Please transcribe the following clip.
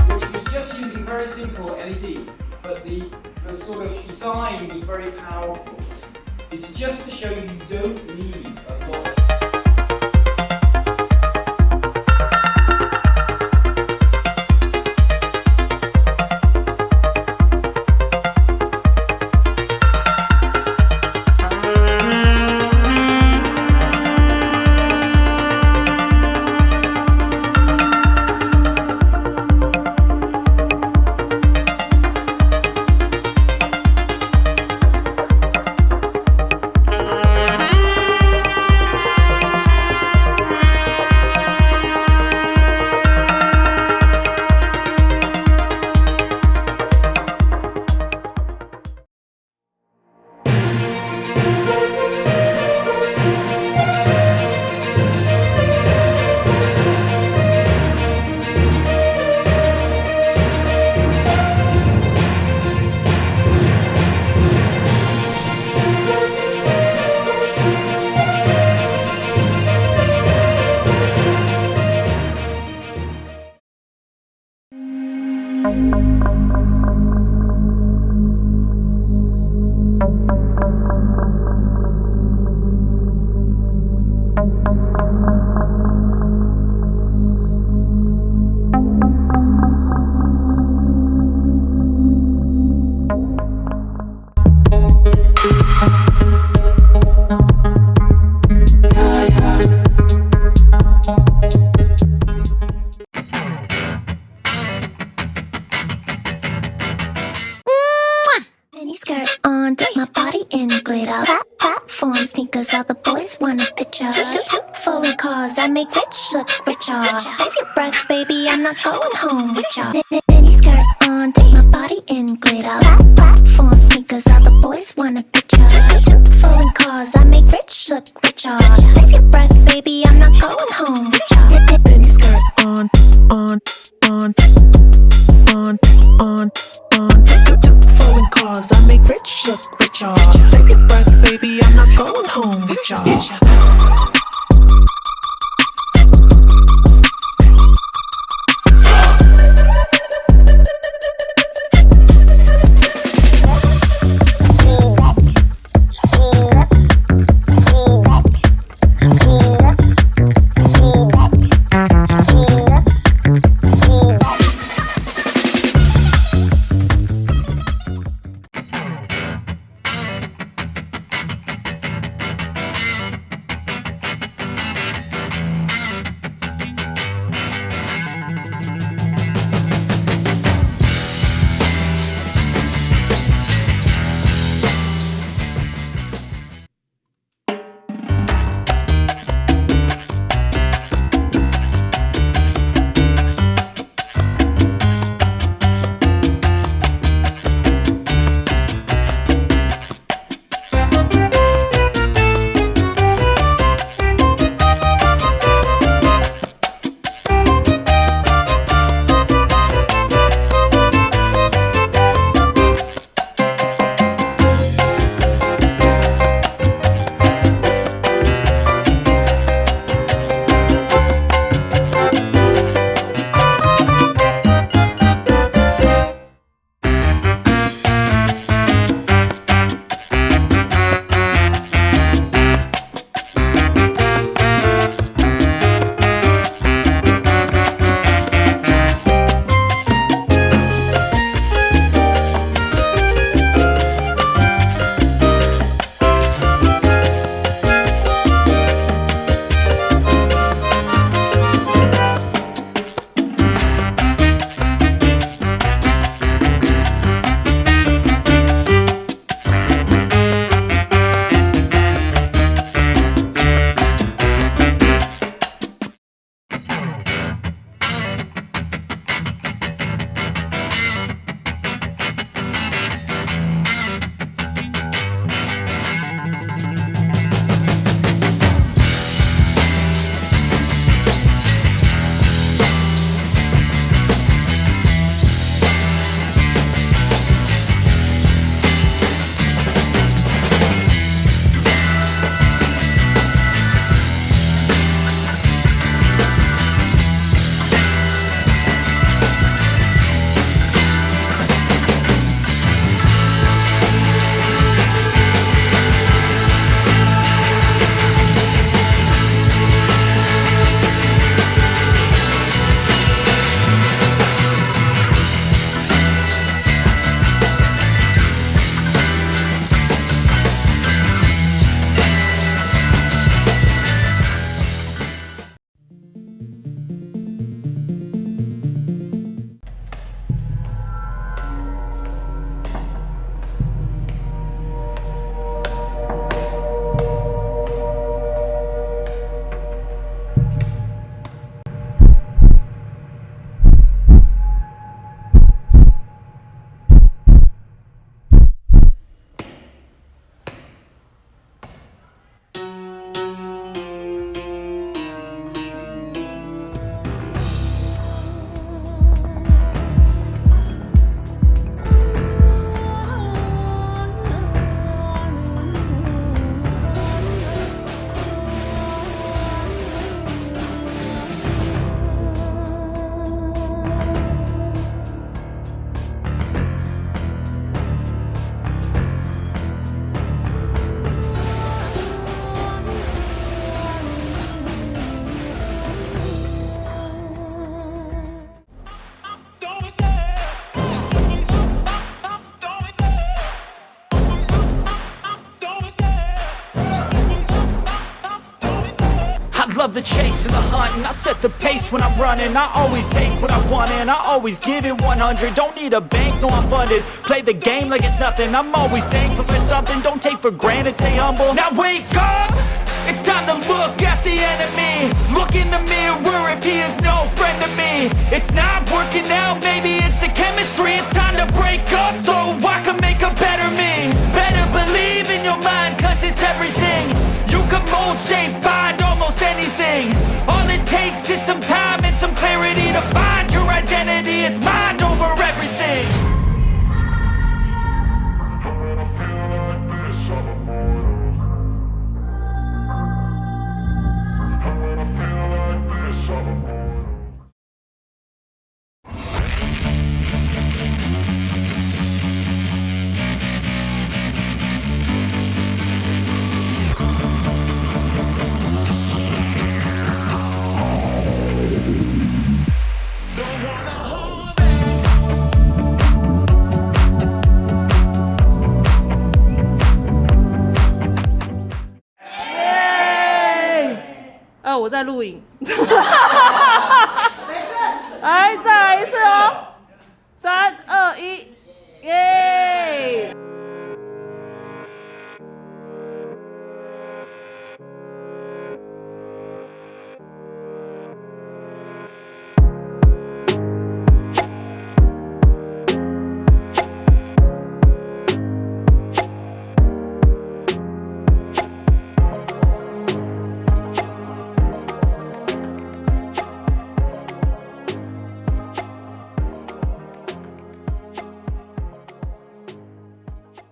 which was just using very simple LEDs, but the sort of design was very powerful. It's just to show you don't need a lot. Skirt on, dip my body in glitter. Platform sneakers, all the boys want a picture. Foreign cars, I make rich look richer. Save your breath, baby, I'm not going home with ya. Mini skirt on, dip my body in glitter. Platform sneakers, all the boys want a picture. Foreign cars, I make rich look richer. Save your breath, baby, I'm not going home with ya. Mini skirt on. Foreign cars, I make rich look richer. Just save your breath, baby, I'm not going home with ya. love the chase and the hunt, and I set the pace when I'm running. I always take what I want and I always give it 100. Don't need a bank, no I'm funded. Play the game like it's nothing. I'm always thankful for something. Don't take for granted, stay humble. Now wake up! It's time to look at the enemy. Look in the mirror if he is no friend to me. It's not working out, maybe it's the chemistry. It's time to break up so I can make a better me. Better believe in your mind, cause it's everything. You can mold, shape, find almost anything. All it takes is some time and some clarity to find your identity. It's mind over everything.我在录影。哎，在